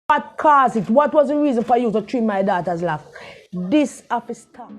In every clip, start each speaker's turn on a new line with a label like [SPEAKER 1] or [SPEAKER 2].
[SPEAKER 1] What caused it? What was the reason for you to trim my daughter's lock? This have to stop.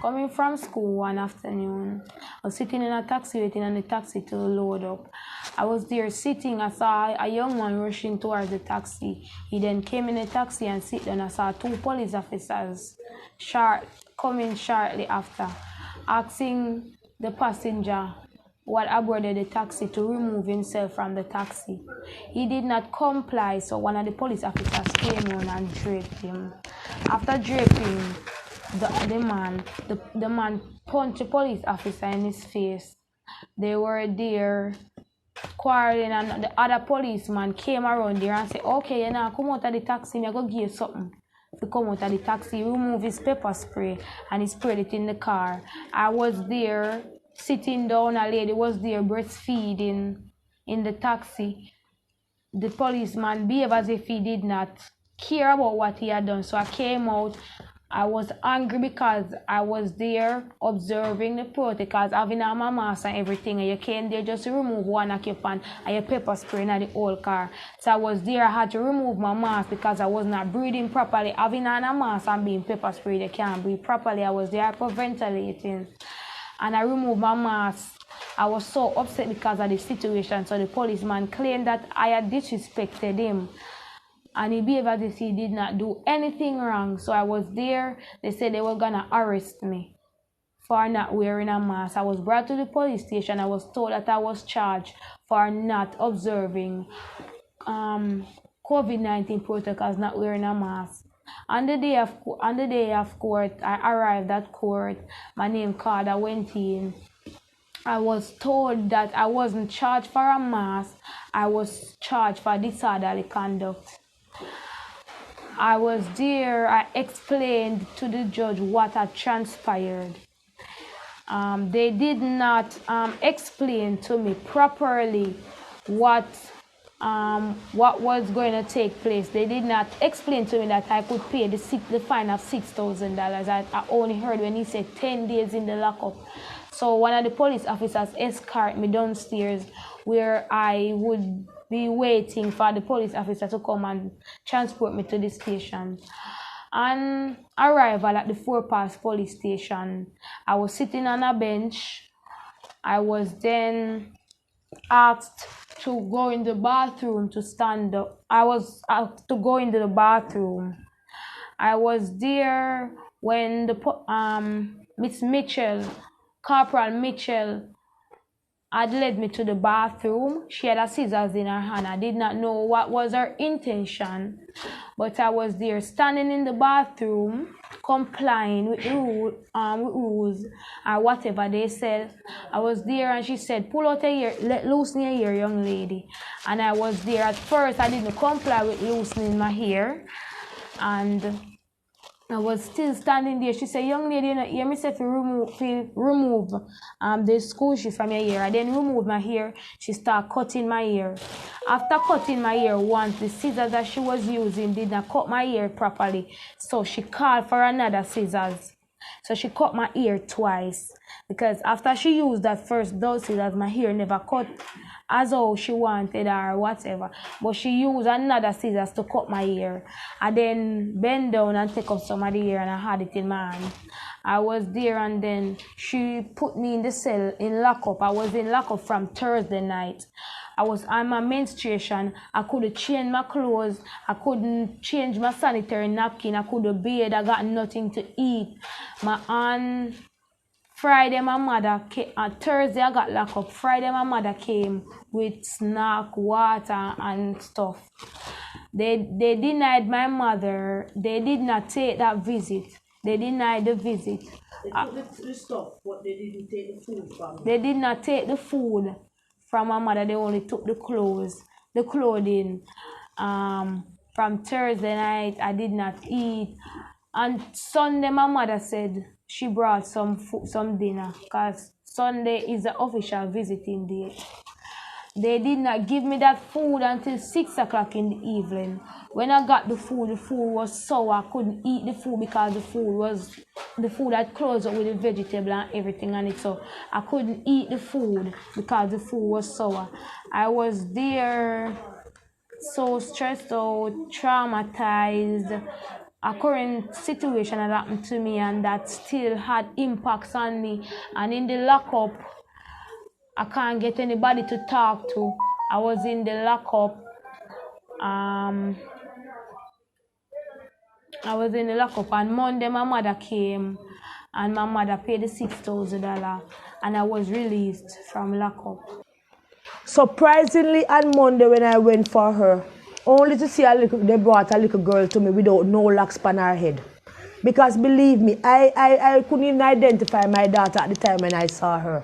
[SPEAKER 2] Coming from school one afternoon, I was sitting in a taxi waiting on the taxi to load up. I was there sitting, I saw a young man rushing towards the taxi. He then came in the taxi and sit down. I saw two police officers coming shortly after, asking the passenger what aboarded the taxi to remove himself from the taxi. He did not comply, so one of the police officers came on and draped him. After draping the man punched a police officer in his face. They were there quarreling, and the other policeman came around there and said, okay, you know, come out of the taxi, I go give you something. To come out of the taxi, remove his pepper spray, and he sprayed it in the car. I was there sitting down, a lady was there breastfeeding in the taxi. The policeman behaved as if he did not care about what he had done. So I came out. I was angry because I was there observing the protocols, having on my mask and everything, and you came there just to remove one occupant and you pepper spray in the whole car. So I was there, I had to remove my mask because I was not breathing properly. Having on a mask and being pepper sprayed, you can't breathe properly. I was there hyperventilating, and I removed my mask. I was so upset because of the situation. So the policeman claimed that I had disrespected him, and he behaved as if he did not do anything wrong. So I was there. They said they were gonna arrest me for not wearing a mask. I was brought to the police station. I was told that I was charged for not observing COVID-19 protocols, not wearing a mask. On the day of court, I arrived at court. My name card, I went in. I was told that I wasn't charged for a mask. I was charged for disorderly conduct. I was there. I explained to the judge what had transpired. They did not explain to me properly what was going to take place. They did not explain to me that I could pay the fine of $6,000. I only heard when he said 10 days in the lockup. So one of the police officers escorted me downstairs, where I would be waiting for the police officer to come and transport me to the station. On arrival at the Fort Pass police station, I was sitting on a bench. I was then asked to go in the bathroom to stand up. I was asked to go into the bathroom. I was there when the Miss Mitchell, Corporal Mitchell, had led me to the bathroom. She had a scissors in her hand. I did not know what was her intention, but I was there standing in the bathroom, complying with rules or whatever they said. I was there, and she said, pull out your hair, loosen your hair, young lady. And I was there. At first, I didn't comply with loosening my hair, and I was still standing there. She said, young lady, you know, hear me say to remove the school shoe from your hair. I then removed my hair. She started cutting my hair. After cutting my hair once, the scissors that she was using did not cut my hair properly. So she called for another scissors. So she cut my hair twice. Because after she used that first those scissors, my hair never cut as how she wanted or whatever. But she used another scissors to cut my hair. I then bent down and take up some of the hair, and I had it in my hand. I was there, and then she put me in the cell in lockup. I was in lockup from Thursday night. I was on my menstruation. I couldn't change my clothes. I couldn't change my sanitary napkin. I couldn't bathe. I got nothing to eat. On Friday, my mother came. On Thursday, I got locked up. Friday, my mother came with snack, water, and stuff. They denied my mother. They did not take that visit. They denied the visit.
[SPEAKER 1] They took the stuff, but they didn't take the food from me.
[SPEAKER 2] They did not take the food from my mother. They only took the clothing. From Thursday night, I did not eat. On Sunday, my mother said she brought some dinner, because Sunday is the official visiting day. They did not give me that food until 6 o'clock in the evening. When I got the food was sour. I couldn't eat the food because the food had closed up with the vegetable and everything on it. So I couldn't eat the food because the food was sour. I was there so stressed out, traumatized. A current situation had happened to me and that still had impacts on me. And in the lockup, I can't get anybody to talk to. I was in the lockup. On Monday my mother came and my mother paid the $6,000 and I was released from lockup.
[SPEAKER 1] Surprisingly, on Monday when I went for her, only to see they brought a little girl to me without no locks on her head. Because believe me, I couldn't even identify my daughter at the time when I saw her.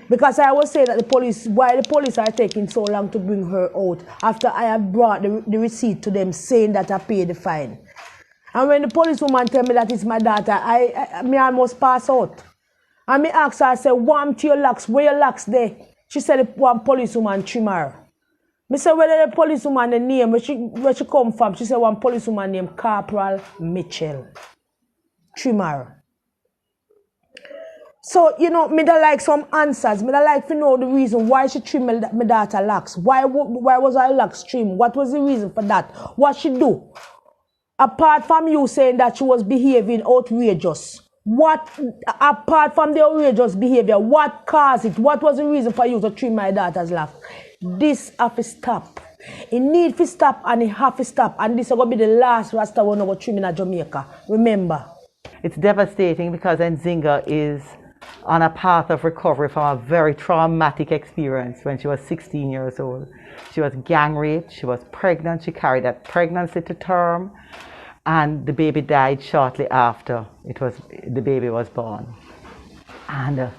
[SPEAKER 1] Because I was saying that why the police are taking so long to bring her out after I have brought the receipt to them saying that I paid the fine. And when the policewoman tell me that it's my daughter, I almost pass out. And me asked her, I said, warm to your locks, where your locks there? She said, one policewoman trim her. Me said, where the policewoman the name, where she come from? She said, one policewoman named Corporal Mitchell. Trim her. So, you know, me da like some answers. Me da like to know the reason why she trimmed my daughter locks. Why was her locks trimmed? What was the reason for that? What she do? Apart from you saying that she was behaving outrageous, apart from the outrageous behavior, what caused it? What was the reason for you to trim my daughter's locks? This have to stop. It need to stop and it have to stop. And this is going to be the last Rasta one over trimming in Jamaica. Remember.
[SPEAKER 3] It's devastating because Nzinga is on a path of recovery from a very traumatic experience when she was 16 years old. She was gang raped, she was pregnant, she carried that pregnancy to term, and the baby died shortly after the baby was born. And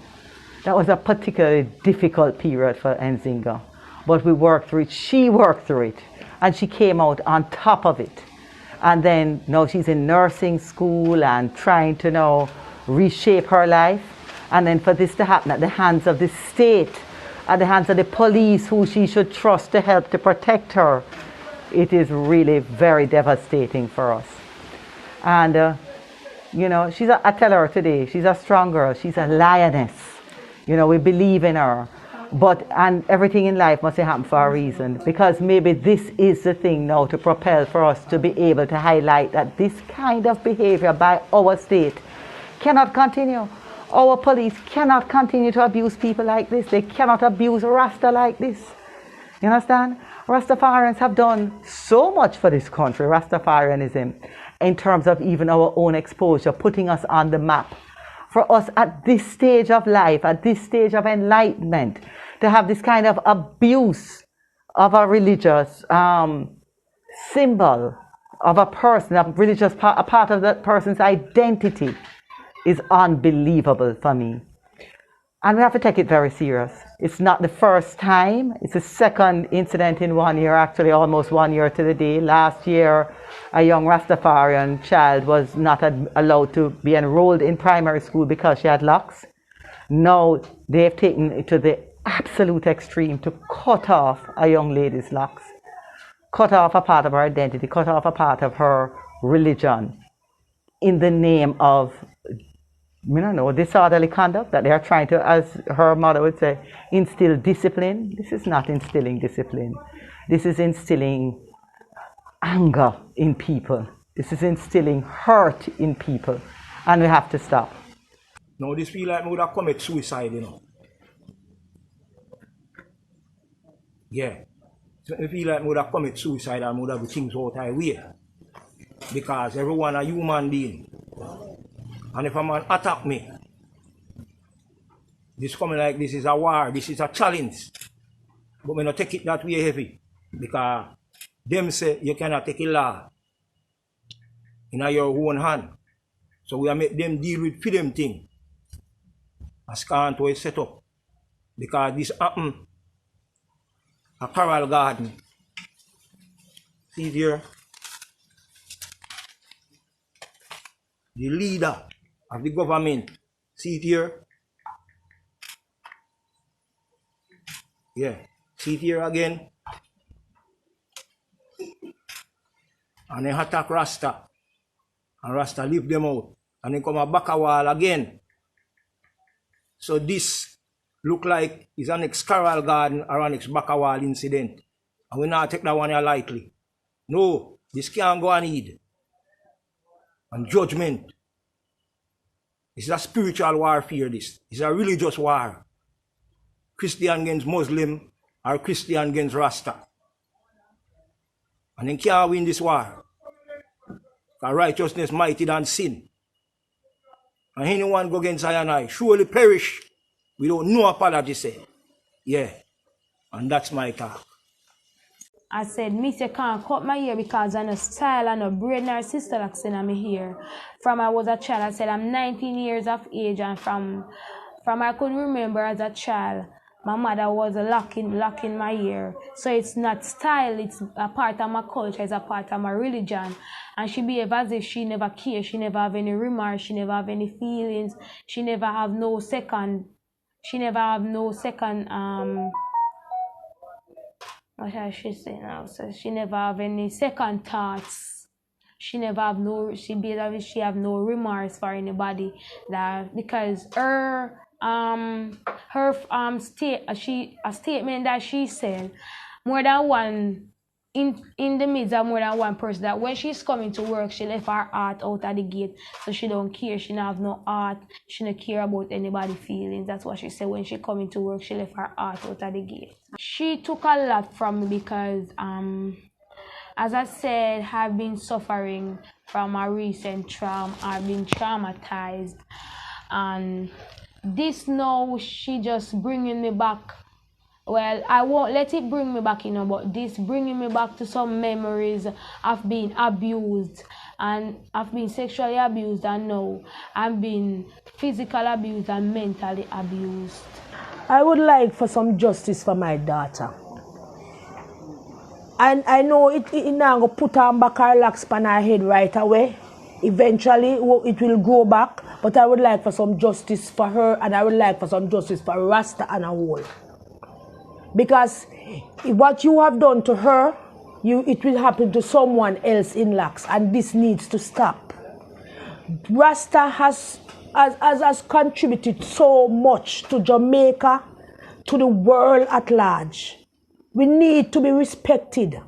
[SPEAKER 3] that was a particularly difficult period for Nzinga. But we worked through it, she worked through it, and she came out on top of it. And then now she's in nursing school and trying to now reshape her life. And then for this to happen at the hands of the state, at the hands of the police who she should trust to help to protect her, it is really very devastating for us. And you know, I tell her today, she's a strong girl, she's a lioness. You know, we believe in her. And everything in life must happen for a reason, because maybe this is the thing now to propel for us to be able to highlight that this kind of behavior by our state cannot continue. Our police cannot continue to abuse people like this. They cannot abuse Rasta like this. You understand? Rastafarians have done so much for this country, Rastafarianism, in terms of even our own exposure, putting us on the map. For us at this stage of life, at this stage of enlightenment, to have this kind of abuse of a religious symbol of a person, a part of that person's identity is unbelievable for me. And we have to take it very serious. It's not the first time. It's the second incident in 1 year, actually almost 1 year to the day. Last year, a young Rastafarian child was not allowed to be enrolled in primary school because she had locks. Now they've taken it to the absolute extreme to cut off a young lady's locks, cut off a part of her identity, cut off a part of her religion in the name of, I don't know, disorderly conduct, that they are trying to, as her mother would say, instill discipline. This is not instilling discipline. This is instilling anger in people. This is instilling hurt in people. And we have to stop.
[SPEAKER 4] Now this feel like me would have commit suicide, you know. Yeah. So I feel like me would have commit suicide and would have the things out of way. Because everyone a human being. And if a man attack me, this coming like this is a war, this is a challenge. But me not take it that way heavy. Because them say you cannot take a law in your own hand. So we are make them deal with freedom thing. As can't always set up. Because this happened a Coral Garden. See here. The leader of the government. See it here. Yeah. See it here again. And they attack Rasta. And Rasta leave them out. And then come back a wall again. So this look like it's an ex-Carol Garden or an ex-Bacawal incident. And we not take that one here lightly. No, this can't go and eat. And judgment. It's a spiritual warfare, this. It's a religious war. Christian against Muslim or Christian against Rasta. And then can't win this war. Because righteousness mighty than sin. And anyone go against I and I surely perish. We don't know apology say. Yeah. And that's my talk.
[SPEAKER 2] I said, Miss, you can't cut my hair because I no style and no braid nor sister like saying I'm here. From I was a child, I said I'm 19 years of age, and from I could remember as a child, my mother was locking my hair. So it's not style, it's a part of my culture, it's a part of my religion. And she behaved as if she never cared, she never have any remorse, she never have any feelings, she never have no second, what shall she say now? So she never have any second thoughts. She never have no, she behaved as if she have no remorse for anybody. That because a statement that she said, more than one, in the midst of more than one person, that when she's coming to work, she left her heart out at the gate, so she don't care, she don't have no heart, she don't care about anybody's feelings. That's what she said. When she coming to work, she left her heart out at the gate. She took a lot from me because, as I said, I've been suffering from a recent trauma. I've been traumatized, and this now, she just bringing me back. Well, I won't let it bring me back, but this bringing me back to some memories of being abused, and I've been sexually abused, and now I'm being physically abused and mentally abused.
[SPEAKER 1] I would like for some justice for my daughter. And I know it not going to put her back her locks on her head right away. Eventually, it will grow back, but I would like for some justice for her, and I would like for some justice for Rasta and a whole. Because what you have done to her, it will happen to someone else in locks, and this needs to stop. Rasta has contributed so much to Jamaica, to the world at large. We need to be respected.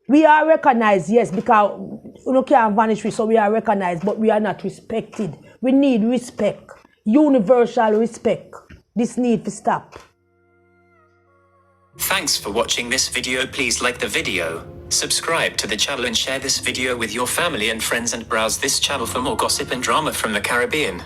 [SPEAKER 1] We are recognized, yes, because we can't vanish, so we are recognized, but we are not respected. We need respect, universal respect. This needs to stop.
[SPEAKER 5] Thanks for watching this video. Please like the video, subscribe to the channel and share this video with your family and friends, and browse this channel for more gossip and drama from the Caribbean.